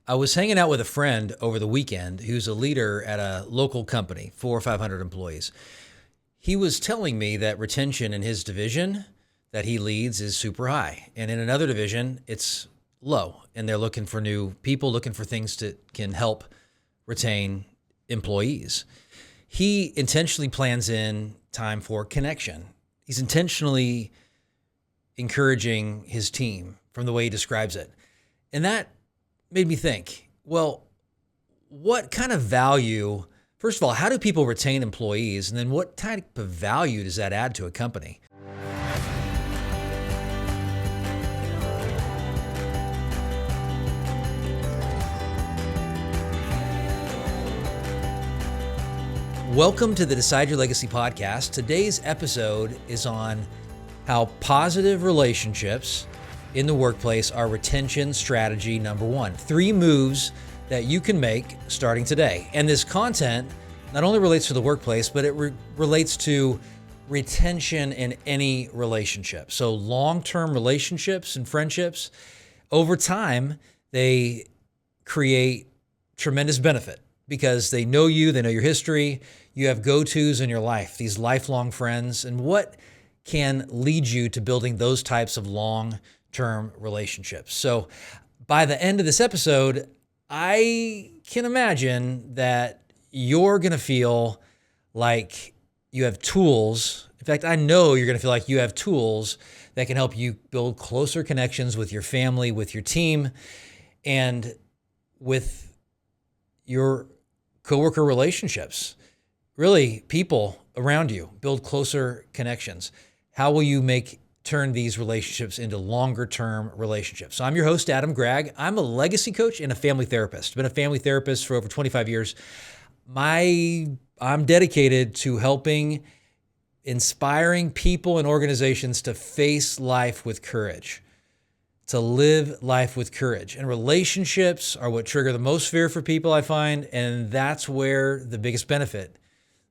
I was hanging out with a friend over the weekend who's a leader at a local company, 400 or 500 employees. He was telling me that retention in his division that he leads is super high. And in another division, it's low. And they're looking for new people, looking for things that can help retain employees. He intentionally plans in time for connection. He's intentionally encouraging his team from the way he describes it. And that made me think, well, what kind of value, first of all, how do people retain employees? And then what type of value does that add to a company? Welcome to the Decide Your Legacy podcast. Today's episode is on how positive relationships in the workplace are retention strategy number one. 3 moves that you can make starting today. And this content not only relates to the workplace, but it relates to retention in any relationship. So long-term relationships and friendships, over time, they create tremendous benefit because they know you, they know your history, you have go-tos in your life, these lifelong friends, and what can lead you to building those types of long-term relationships. So by the end of this episode, I can imagine that you're going to feel like you have tools. In fact, I know you're going to feel like you have tools that can help you build closer connections with your family, with your team, and with your coworker relationships. Really, people around you, build closer connections. How will you turn these relationships into longer-term relationships? So I'm your host, Adam Gragg. I'm a legacy coach and a family therapist. Been a family therapist for over 25 years. I'm dedicated to helping inspiring people and organizations to face life with courage, to live life with courage. And relationships are what trigger the most fear for people, I find, and that's where the biggest benefit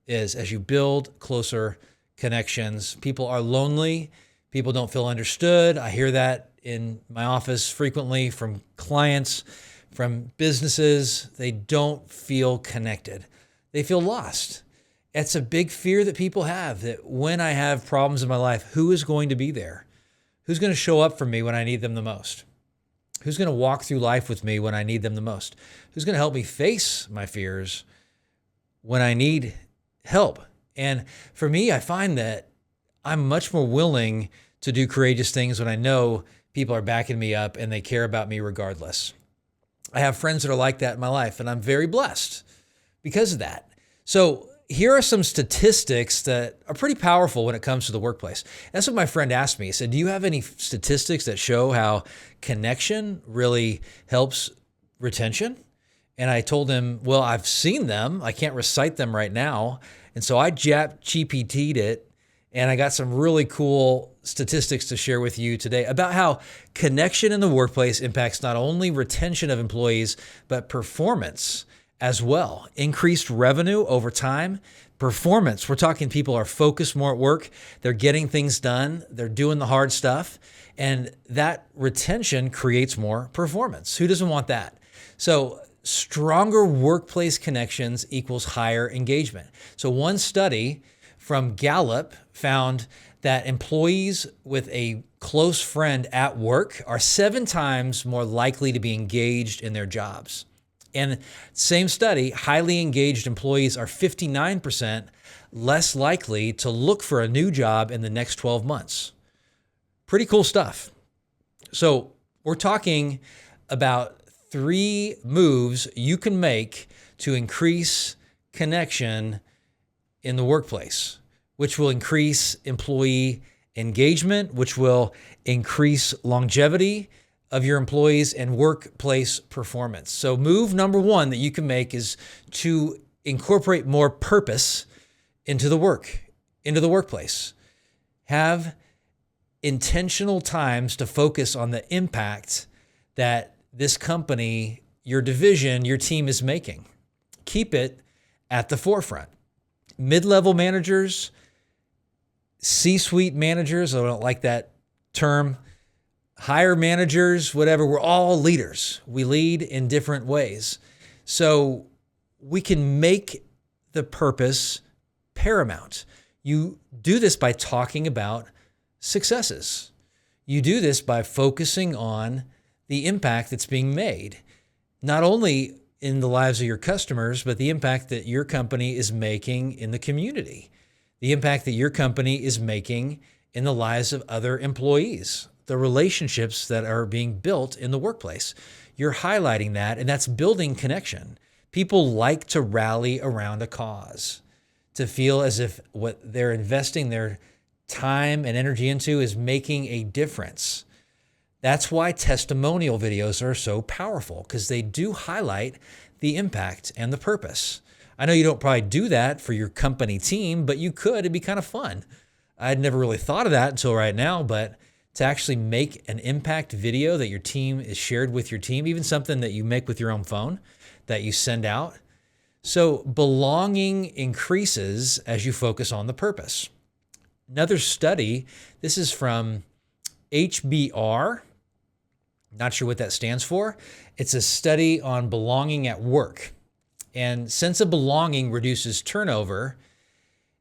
is as you build closer connections. People are lonely. People don't feel understood. I hear that in my office frequently from clients, from businesses. They don't feel connected. They feel lost. It's a big fear that people have, that when I have problems in my life, who is going to be there? Who's going to show up for me when I need them the most? Who's going to walk through life with me when I need them the most? Who's going to help me face my fears when I need help? And for me, I find that I'm much more willing to do courageous things when I know people are backing me up and they care about me regardless. I have friends that are like that in my life, and I'm very blessed because of that. So here are some statistics that are pretty powerful when it comes to the workplace. That's what my friend asked me. He said, do you have any statistics that show how connection really helps retention? And I told him, well, I've seen them. I can't recite them right now. And so I GPT'd it, and I got some really cool statistics to share with you today about how connection in the workplace impacts not only retention of employees, but performance as well. Increased revenue over time, performance. We're talking people are focused more at work. They're getting things done. They're doing the hard stuff. And that retention creates more performance. Who doesn't want that? So stronger workplace connections equals higher engagement. So one study from Gallup found that employees with a close friend at work are 7 times more likely to be engaged in their jobs. And same study, highly engaged employees are 59% less likely to look for a new job in the next 12 months. Pretty cool stuff. So we're talking about 3 moves you can make to increase connection in the workplace, which will increase employee engagement, which will increase longevity of your employees and workplace performance. So move number 1 that you can make is to incorporate more purpose into the workplace. Have intentional times to focus on the impact that this company, your division, your team is making. Keep it at the forefront. Mid-level managers, C-suite managers, I don't like that term, hire managers, whatever. We're all leaders. We lead in different ways. So we can make the purpose paramount. You do this by talking about successes. You do this by focusing on the impact that's being made, not only in the lives of your customers, but the impact that your company is making in the community, the impact that your company is making in the lives of other employees, the relationships that are being built in the workplace. You're highlighting that, and that's building connection. People like to rally around a cause, to feel as if what they're investing their time and energy into is making a difference. That's why testimonial videos are so powerful, because they do highlight the impact and the purpose. I know you don't probably do that for your company team, but you could. It'd be kind of fun. I'd never really thought of that until right now, but to actually make an impact video that your team is shared with your team, even something that you make with your own phone that you send out. So belonging increases as you focus on the purpose. Another study, this is from HBR. Not sure what that stands for. It's a study on belonging at work. And sense of belonging reduces turnover.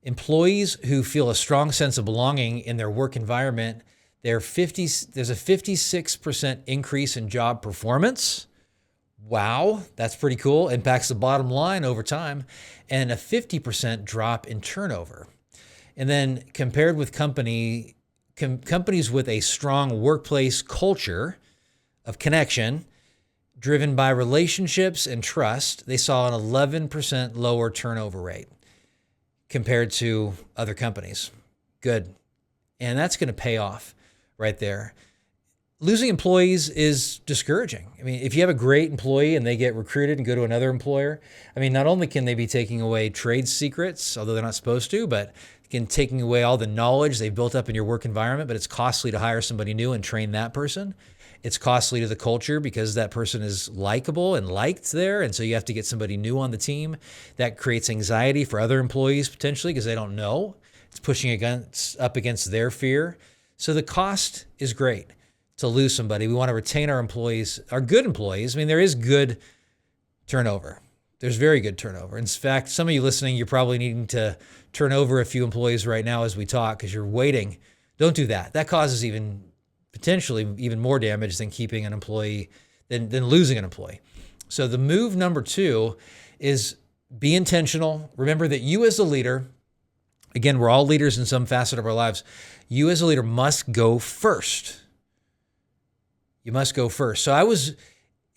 Employees who feel a strong sense of belonging in their work environment, there's a 56% increase in job performance. Wow, that's pretty cool. Impacts the bottom line over time, and a 50% drop in turnover. And then compared with companies with a strong workplace culture of connection, driven by relationships and trust, they saw an 11% lower turnover rate compared to other companies. Good. And that's going to pay off right there. Losing employees is discouraging. I mean, if you have a great employee and they get recruited and go to another employer, I mean, not only can they be taking away trade secrets, although they're not supposed to, but can taking away all the knowledge they've built up in your work environment, but it's costly to hire somebody new and train that person. It's costly to the culture because that person is likable and liked there. And so you have to get somebody new on the team. That creates anxiety for other employees potentially because they don't know. It's pushing up against their fear. So the cost is great to lose somebody. We want to retain our employees, our good employees. I mean, there is good turnover. There's very good turnover. In fact, some of you listening, you're probably needing to turn over a few employees right now as we talk because you're waiting. Don't do that. That causes potentially even more damage than keeping an employee, than losing an employee. So the move number 2 is be intentional. Remember that you as a leader, again, we're all leaders in some facet of our lives. You as a leader must go first. You must go first. So I was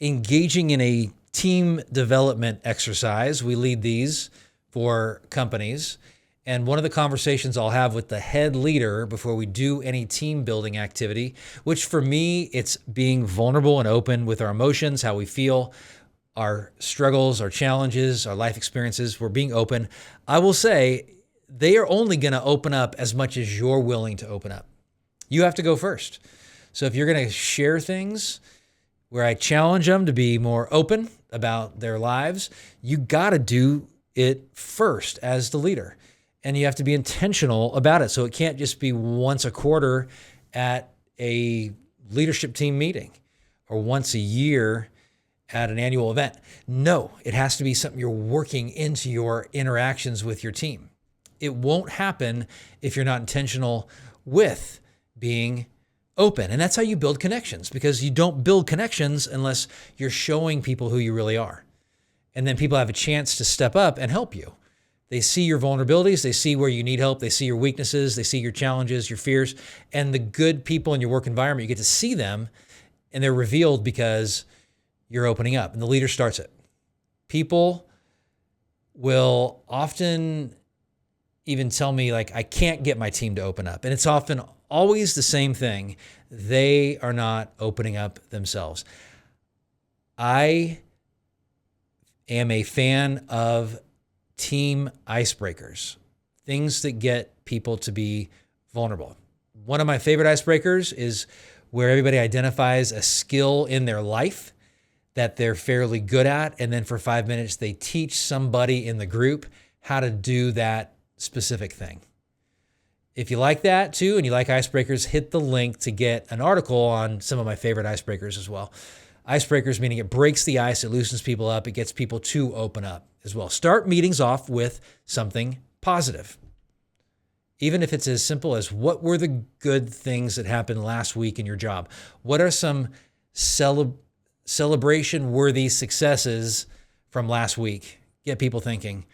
engaging in a team development exercise. We lead these for companies. And one of the conversations I'll have with the head leader before we do any team building activity, which for me, it's being vulnerable and open with our emotions, how we feel, our struggles, our challenges, our life experiences. We're being open. I will say they are only going to open up as much as you're willing to open up. You have to go first. So if you're going to share things where I challenge them to be more open about their lives, you got to do it first as the leader. And you have to be intentional about it. So it can't just be once a quarter at a leadership team meeting or once a year at an annual event. No, it has to be something you're working into your interactions with your team. It won't happen if you're not intentional with being open. And that's how you build connections, because you don't build connections unless you're showing people who you really are. And then people have a chance to step up and help you. They see your vulnerabilities. They see where you need help. They see your weaknesses. They see your challenges, your fears, and the good people in your work environment. You get to see them, and they're revealed because you're opening up, and the leader starts it. People will often even tell me, like, I can't get my team to open up. And it's often always the same thing. They are not opening up themselves. I am a fan of team icebreakers, things that get people to be vulnerable. One of my favorite icebreakers is where everybody identifies a skill in their life that they're fairly good at. And then for 5 minutes, they teach somebody in the group how to do that specific thing. If you like that too, and you like icebreakers, hit the link to get an article on some of my favorite icebreakers as well. Icebreakers meaning it breaks the ice, it loosens people up, it gets people to open up as well. Start meetings off with something positive. Even if it's as simple as, what were the good things that happened last week in your job? What are some celebration-worthy successes from last week? Get people thinking.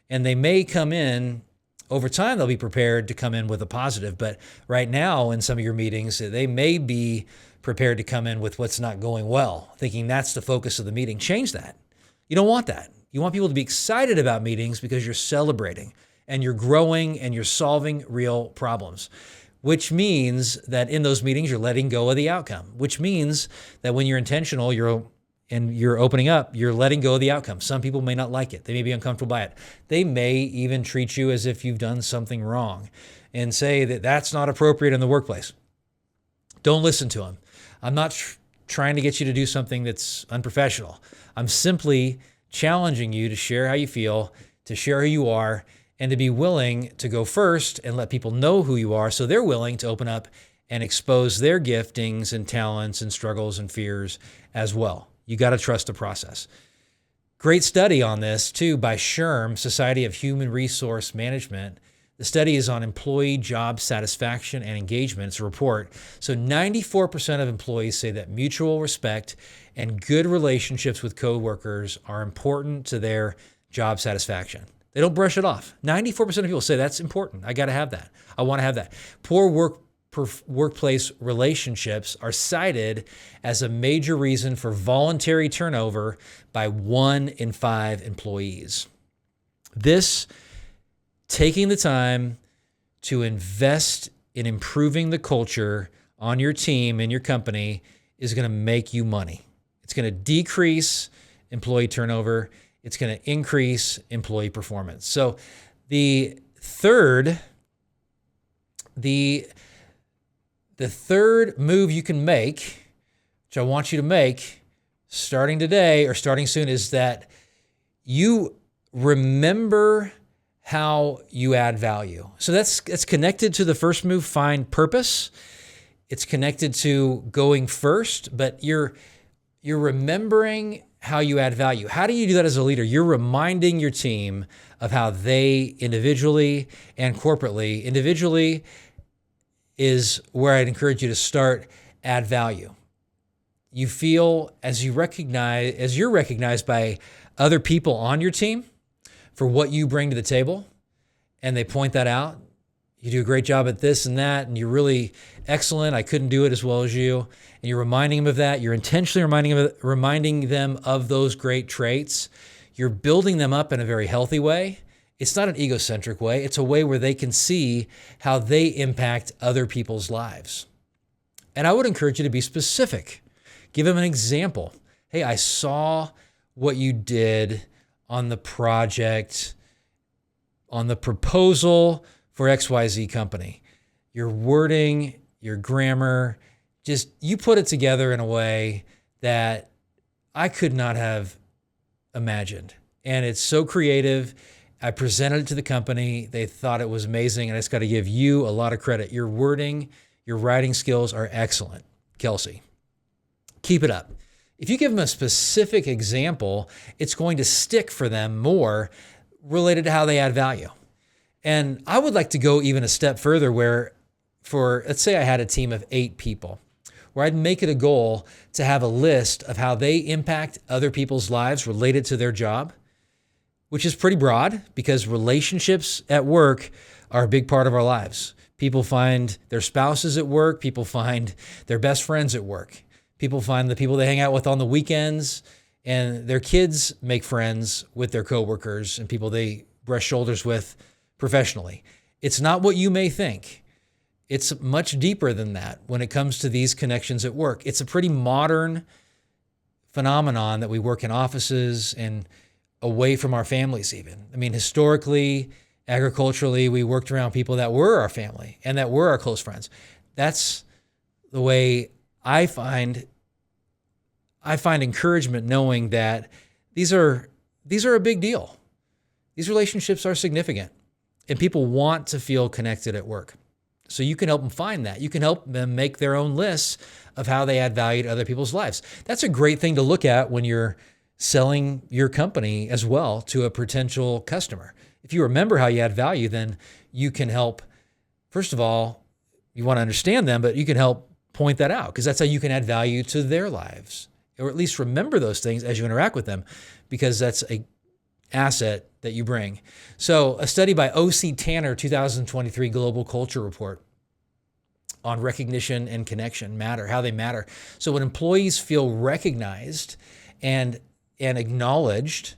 And they may come in, over time, they'll be prepared to come in with a positive. But right now, in some of your meetings, they may be prepared to come in with what's not going well, thinking that's the focus of the meeting. Change that. You don't want that. You want people to be excited about meetings because you're celebrating and you're growing and you're solving real problems, which means that in those meetings, you're letting go of the outcome, which means that when you're intentional, you're opening up, you're letting go of the outcome. Some people may not like it. They may be uncomfortable by it. They may even treat you as if you've done something wrong and say that that's not appropriate in the workplace. Don't listen to them. I'm not trying to get you to do something that's unprofessional. I'm simply challenging you to share how you feel, to share who you are, and to be willing to go first and let people know who you are so they're willing to open up and expose their giftings and talents and struggles and fears as well. You got to trust the process. Great study on this too by SHRM, Society of Human Resource Management. The study is on employee job satisfaction and engagement. It's a report. So 94% of employees say that mutual respect and good relationships with coworkers are important to their job satisfaction. They don't brush it off. 94% of people say that's important. I got to have that. I want to have that. Poor workplace relationships are cited as a major reason for voluntary turnover by 1 in 5 employees. This, taking the time to invest in improving the culture on your team and your company, is going to make you money. It's going to decrease employee turnover. It's going to increase employee performance. So the third move you can make, which I want you to make starting today or starting soon, is that you remember how you add value. So that's connected to the first move, find purpose. It's connected to going first, but you're remembering how you add value. How do you do that as a leader? You're reminding your team of how they individually and corporately, individually is where I'd encourage you to start, add value. You feel as you're recognized by other people on your team for what you bring to the table, and they point that out. You do a great job at this and that, and you're really excellent. I couldn't do it as well as you. And you're reminding them of that. You're intentionally reminding them of those great traits. You're building them up in a very healthy way. It's not an egocentric way. It's a way where they can see how they impact other people's lives. And I would encourage you to be specific. Give them an example. Hey, I saw what you did on the project, on the proposal for XYZ company. Your wording, your grammar, just you put it together in a way that I could not have imagined. And it's so creative. I presented it to the company. They thought it was amazing. And I just got to give you a lot of credit. Your wording, your writing skills are excellent, Kelsey. Keep it up. If you give them a specific example, it's going to stick for them more related to how they add value. And I would like to go even a step further where, let's say I had a team of 8 people, where I'd make it a goal to have a list of how they impact other people's lives related to their job, which is pretty broad because relationships at work are a big part of our lives. People find their spouses at work. People find their best friends at work. People find the people they hang out with on the weekends, and their kids make friends with their coworkers and people they brush shoulders with professionally. It's not what you may think. It's much deeper than that when it comes to these connections at work. It's a pretty modern phenomenon that we work in offices and away from our families even. I mean, historically, agriculturally, we worked around people that were our family and that were our close friends. That's the way I find encouragement knowing that these are a big deal. These relationships are significant and people want to feel connected at work. So you can help them find that. You can help them make their own lists of how they add value to other people's lives. That's a great thing to look at when you're selling your company as well to a potential customer. If you remember how you add value, then you can help. First of all, you want to understand them, but you can help point that out, because that's how you can add value to their lives, or at least remember those things as you interact with them, because that's a asset that you bring. So a study by O.C. Tanner, 2023 Global Culture Report on recognition and connection how they matter. So when employees feel recognized and acknowledged,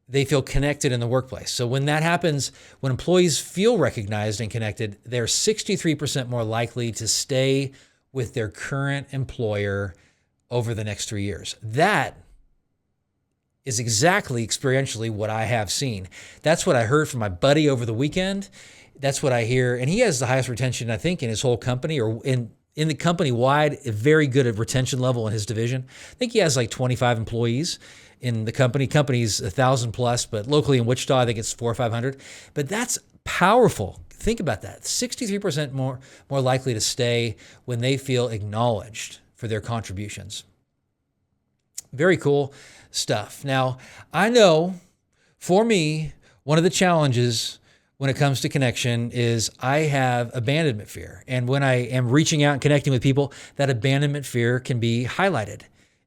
they feel connected in the workplace. So when that happens, when employees feel recognized and connected, they're 63% more likely to stay with their current employer over the next 3 years. That is exactly experientially what I have seen. That's what I heard from my buddy over the weekend. That's what I hear. And he has the highest retention, I think, in his whole company, or in the company wide, a very good at retention level in his division. I think he has like 25 employees in the company. Company's 1,000 plus, but locally in Wichita, I think it's 400 or 500. But that's powerful. Think about that. 63% more likely to stay when they feel acknowledged for their contributions. Very cool stuff. Now, I know for me, one of the challenges when it comes to connection is I have abandonment fear. And when I am reaching out and connecting with people, that abandonment fear can be highlighted.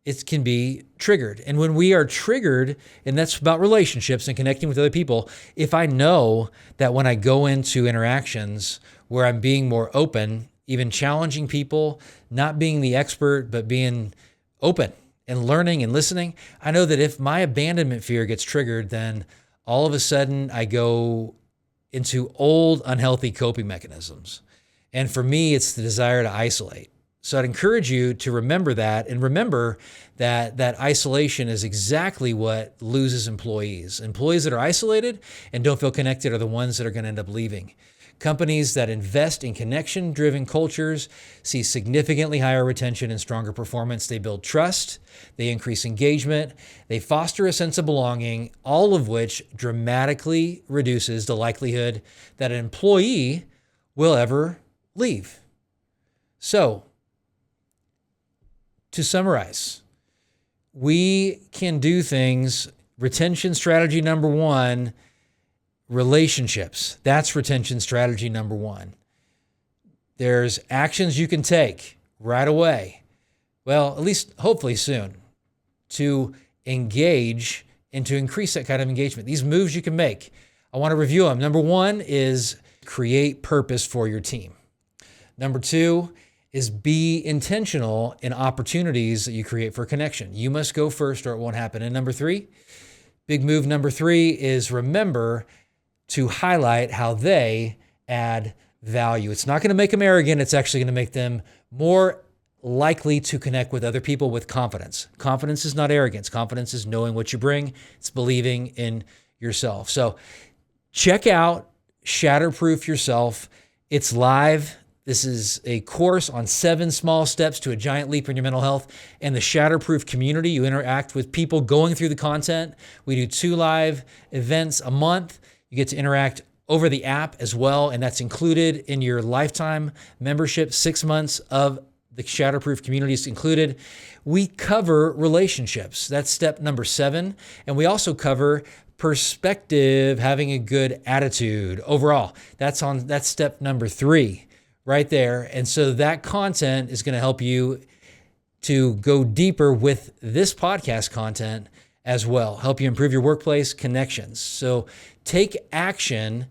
It can be triggered. And when we are triggered, and that's about relationships and connecting with other people, if I know that when I go into interactions where I'm being more open, even challenging people, not being the expert, but being open and learning and listening, I know that if my abandonment fear gets triggered, then all of a sudden I go into old, unhealthy coping mechanisms. And for me, it's the desire to isolate. So I'd encourage you to remember that, and remember that isolation is exactly what loses employees. Employees that are isolated and don't feel connected are the ones that are going to end up leaving. Companies that invest in connection-driven cultures see significantly higher retention and stronger performance. They build trust, they increase engagement, they foster a sense of belonging, all of which dramatically reduces the likelihood that an employee will ever leave. So, to summarize, we can do things. Retention strategy number one, relationships. That's retention strategy number one. There's actions you can take right away. Well, at least hopefully soon, to engage and to increase that kind of engagement. These moves you can make. I want to review them. Number one is create purpose for your team. Number two is be intentional in opportunities that you create for connection. You must go first or it won't happen. And number three, big move number three is remember to highlight how they add value. It's not going to make them arrogant. It's actually going to make them more likely to connect with other people with confidence. Confidence is not arrogance. Confidence is knowing what you bring. It's believing in yourself. So check out Shatterproof Yourself. It's live. This is a course on 7 small steps to a giant leap in your mental health. And the Shatterproof community, you interact with people going through the content. We do 2 live events a month. You get to interact over the app as well, and that's included in your lifetime membership. 6 months of the Shatterproof community is included. We cover relationships. That's step number 7. And we also cover perspective, having a good attitude overall. That's step number 3 right there. And so that content is going to help you to go deeper with this podcast content as well, help you improve your workplace connections. So take action.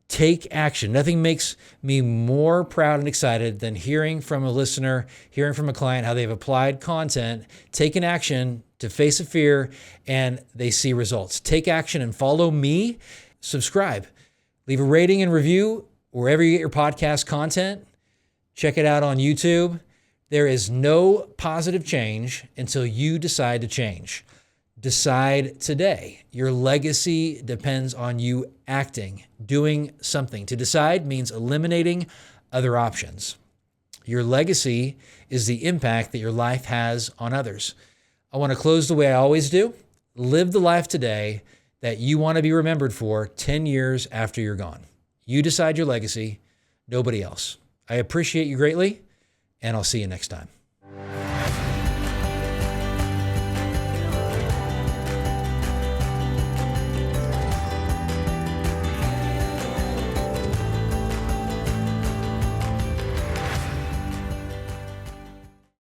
Take action. Nothing makes me more proud and excited than hearing from a listener, hearing from a client how they've applied content, taken action to face a fear, and they see results. Take action and follow me. Subscribe. Leave a rating and review wherever you get your podcast content. Check it out on YouTube. There is no positive change until you decide to change. Decide today. Your legacy depends on you acting, doing something. To decide means eliminating other options. Your legacy is the impact that your life has on others. I want to close the way I always do. Live the life today that you want to be remembered for 10 years after you're gone. You decide your legacy. nobody else. I appreciate you greatly, and I'll see you next time.